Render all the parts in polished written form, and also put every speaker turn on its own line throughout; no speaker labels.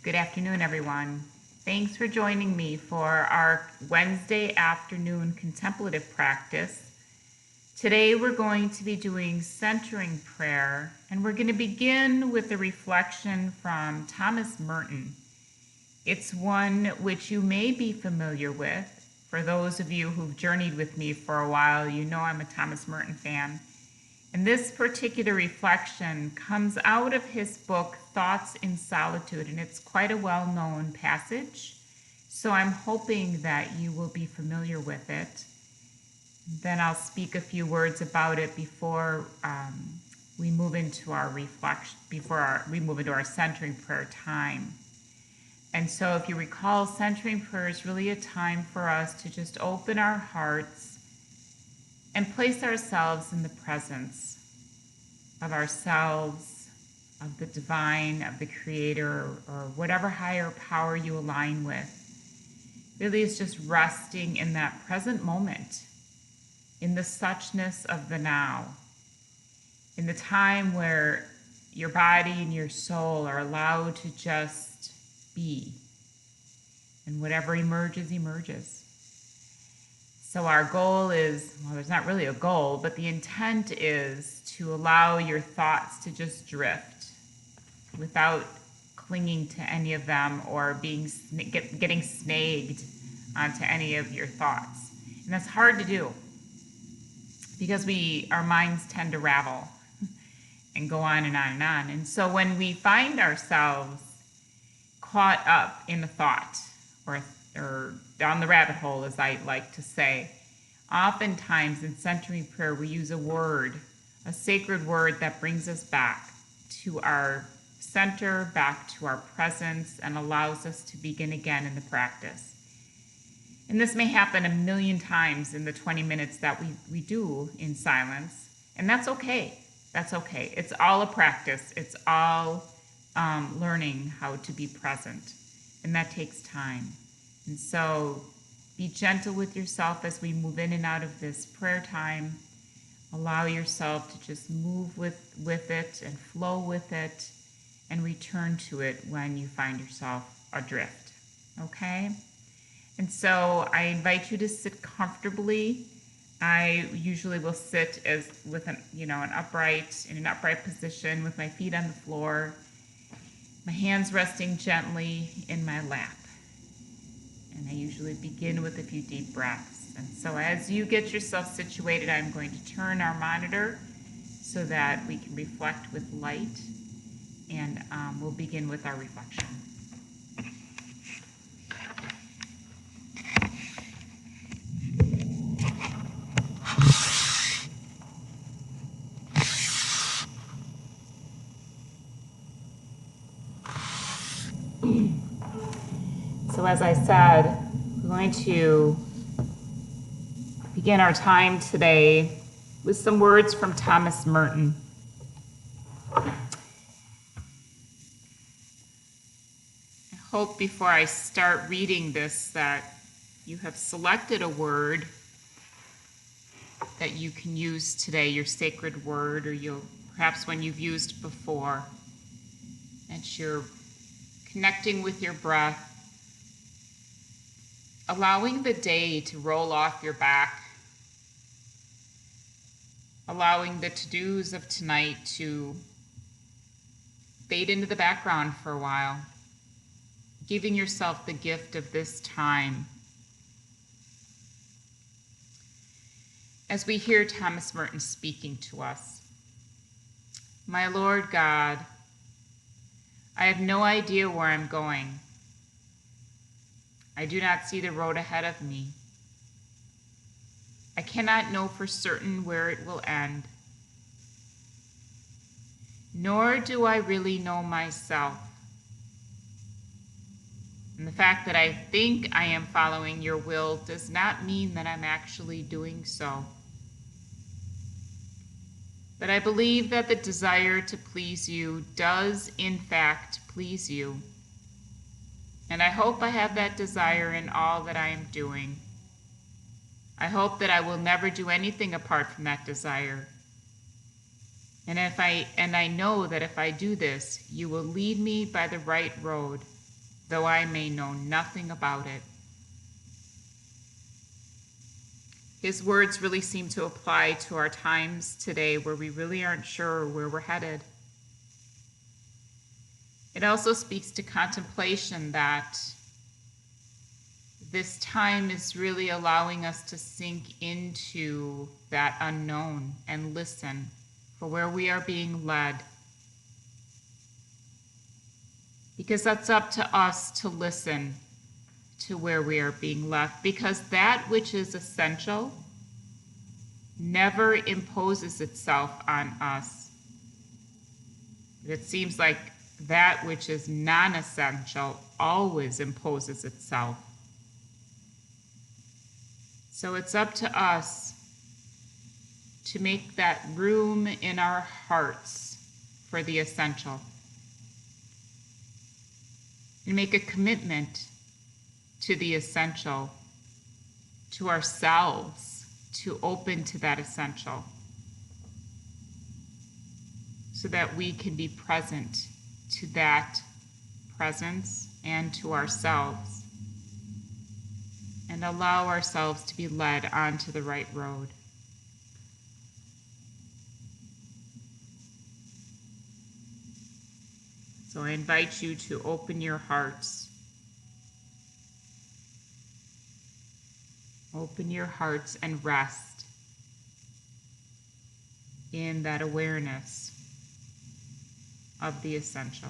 Good afternoon, everyone. Thanks for joining me for our Wednesday afternoon contemplative practice. Today we're going to be doing centering prayer, and we're going to begin with a reflection from Thomas Merton. It's one which you may be familiar with. For those of you who've journeyed with me for a while, you know I'm a Thomas Merton fan. And this particular reflection comes out of his book, Thoughts in Solitude, and it's quite a well-known passage. So I'm hoping that you will be familiar with it. Then I'll speak a few words about it before we move into our reflection, we move into our centering prayer time. And so if you recall, centering prayer is really a time for us to just open our hearts and place ourselves in the presence of ourselves, of the divine, of the creator, or whatever higher power you align with. Really is just resting in that present moment, in the suchness of the now, in the time where your body and your soul are allowed to just be, and whatever emerges, emerges. So our goal is, well, there's not really a goal, but the intent is to allow your thoughts to just drift without clinging to any of them or getting snagged onto any of your thoughts. And that's hard to do because our minds tend to ravel and go on and on and on. And so when we find ourselves caught up in a thought or down the rabbit hole, as I like to say, oftentimes in centering prayer, we use a word, a sacred word that brings us back to our center, back to our presence, and allows us to begin again in the practice. And this may happen a million times in the 20 minutes that we do in silence, and that's okay. That's okay. It's all a practice. It's all learning how to be present, and that takes time. And so be gentle with yourself as we move in and out of this prayer time. Allow yourself to just move with it and flow with it and return to it when you find yourself adrift, okay? And so I invite you to sit comfortably. I usually will sit in an upright position with my feet on the floor, my hands resting gently in my lap. And I usually begin with a few deep breaths. And so as you get yourself situated, I'm going to turn our monitor so that we can reflect with light, and we'll begin with our reflection. So as I said, we're going to begin our time today with some words from Thomas Merton. I hope before I start reading this that you have selected a word that you can use today, your sacred word, or perhaps one you've used before, that you're connecting with your breath, allowing the day to roll off your back, allowing the to-dos of tonight to fade into the background for a while, giving yourself the gift of this time. As we hear Thomas Merton speaking to us, my Lord God, I have no idea where I'm going. I do not see the road ahead of me. I cannot know for certain where it will end. Nor do I really know myself. And the fact that I think I am following your will does not mean that I'm actually doing so. But I believe that the desire to please you does, in fact, please you. And I hope I have that desire in all that I am doing. I hope that I will never do anything apart from that desire. And I know that if I do this, you will lead me by the right road though I may know nothing about it. His words really seem to apply to our times today where we really aren't sure where we're headed. It also speaks to contemplation, that this time is really allowing us to sink into that unknown and listen for where we are being led. Because that's up to us to listen to where we are being left, because that which is essential never imposes itself on us. It seems like that which is non-essential always imposes itself. So it's up to us to make that room in our hearts for the essential, and make a commitment to the essential, to ourselves, to open to that essential, so that we can be present to that presence and to ourselves, and allow ourselves to be led onto the right road. So I invite you to open your hearts. Open your hearts and rest in that awareness of the essential.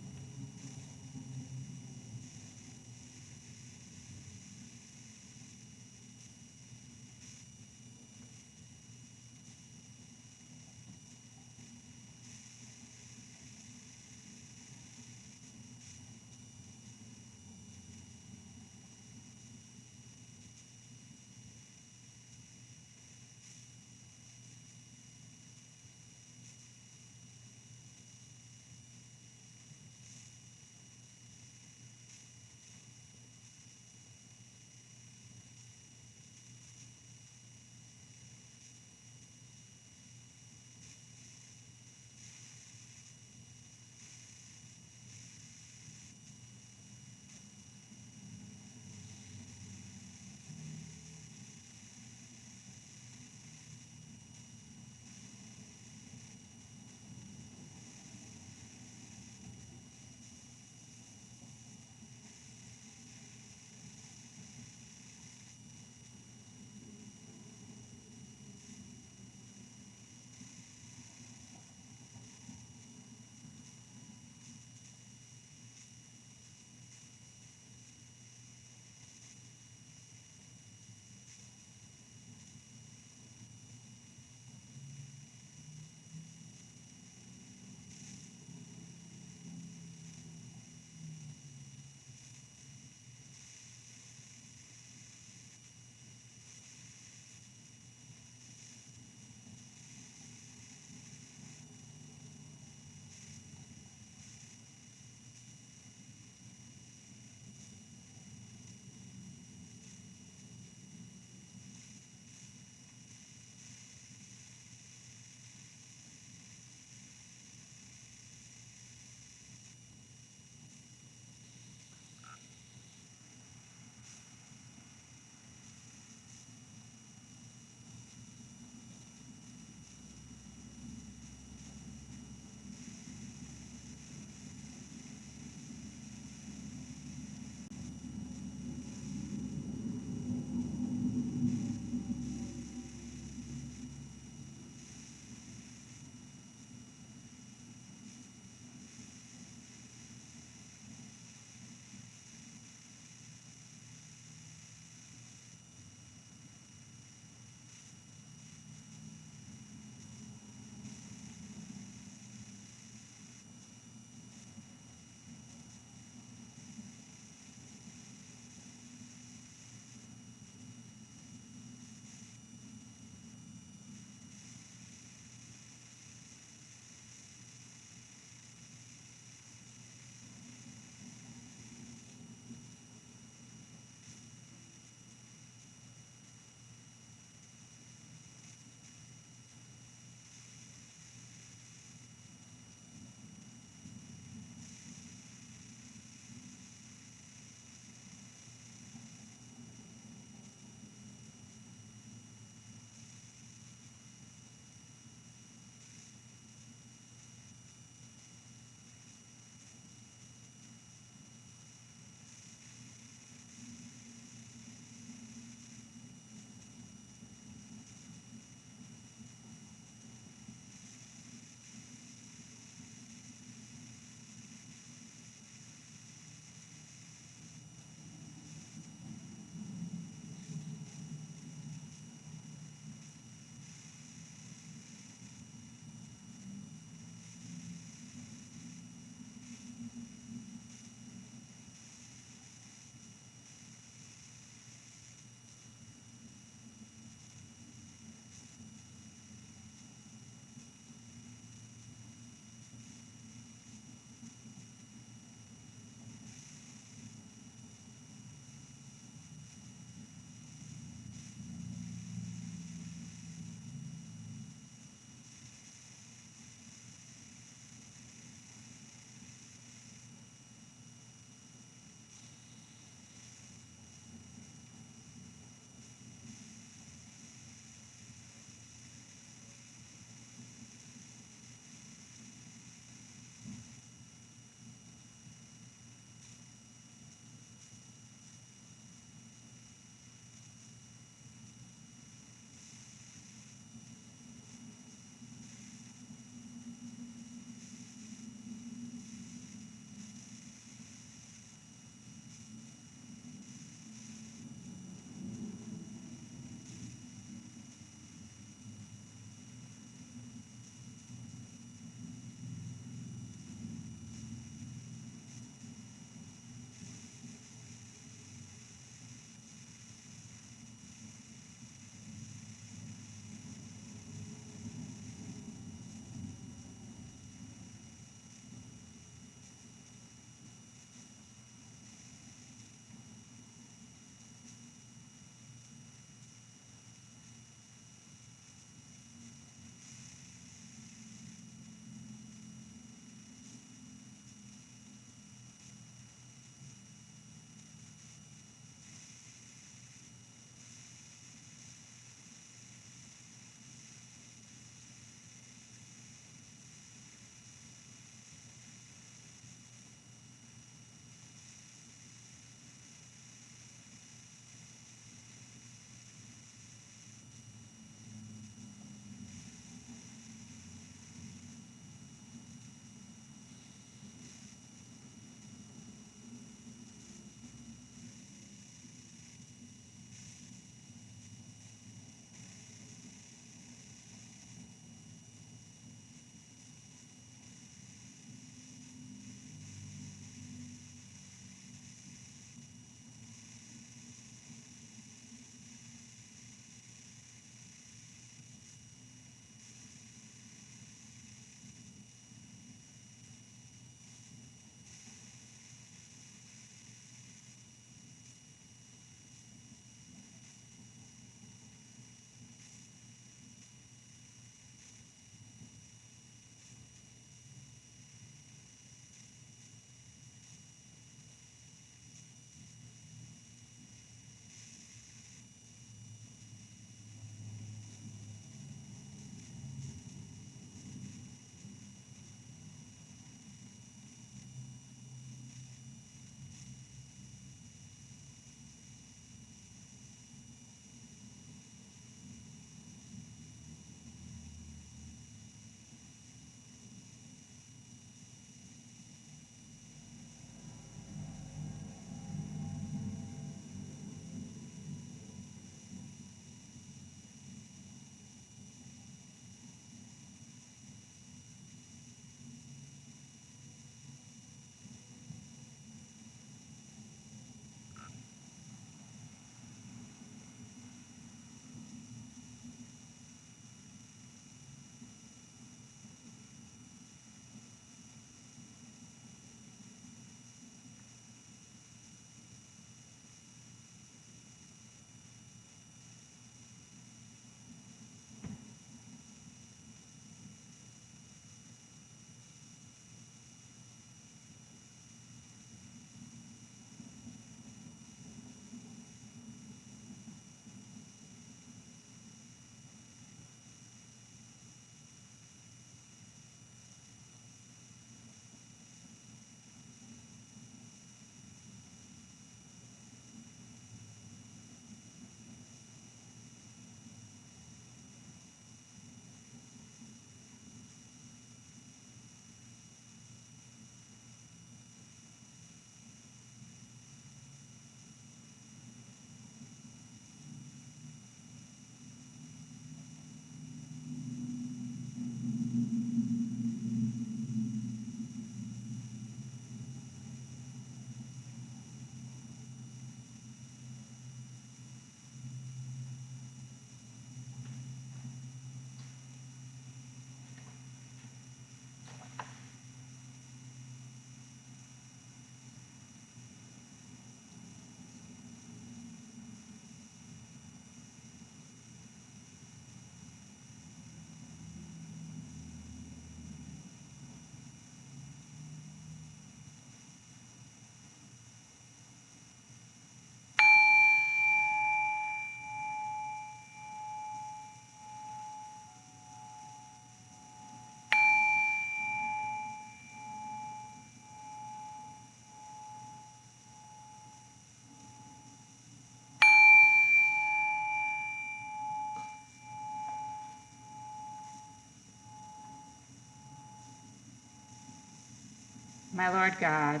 My Lord God,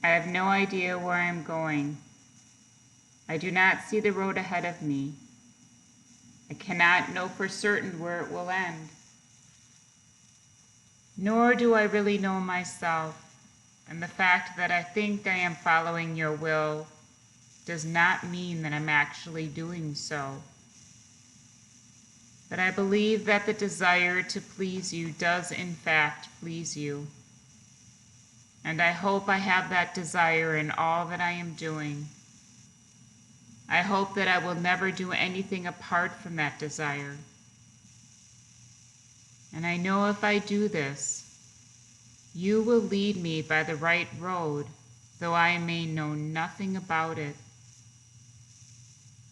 I have no idea where I am going. I do not see the road ahead of me. I cannot know for certain where it will end. Nor do I really know myself, and the fact that I think I am following your will does not mean that I'm actually doing so. But I believe that the desire to please you does in fact please you. And I hope I have that desire in all that I am doing. I hope that I will never do anything apart from that desire. And I know if I do this, you will lead me by the right road, though I may know nothing about it.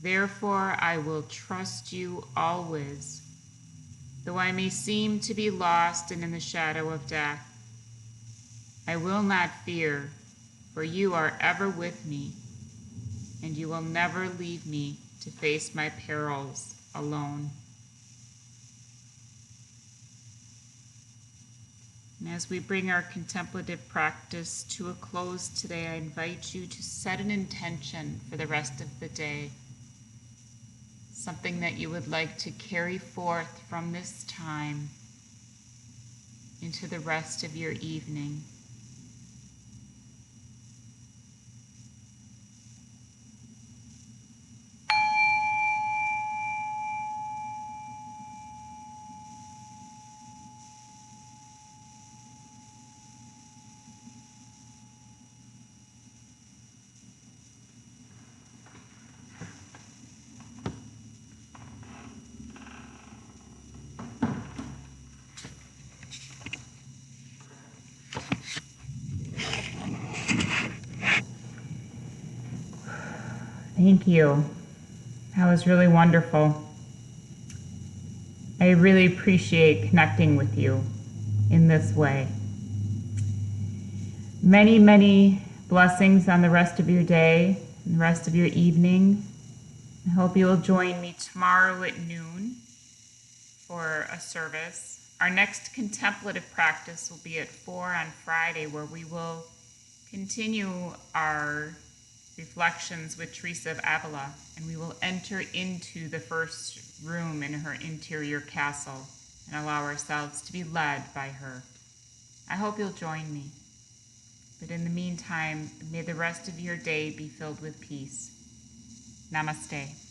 Therefore, I will trust you always, though I may seem to be lost and in the shadow of death. I will not fear, for you are ever with me, and you will never leave me to face my perils alone. And as we bring our contemplative practice to a close today, I invite you to set an intention for the rest of the day, something that you would like to carry forth from this time into the rest of your evening. Thank you. That was really wonderful. I really appreciate connecting with you in this way. Many, many blessings on the rest of your day and the rest of your evening. I hope you will join me tomorrow at noon for a service. Our next contemplative practice will be at 4 on Friday, where we will continue our reflections with Teresa of Avila, and we will enter into the first room in her interior castle and allow ourselves to be led by her. I hope you'll join me. But in the meantime, may the rest of your day be filled with peace. Namaste.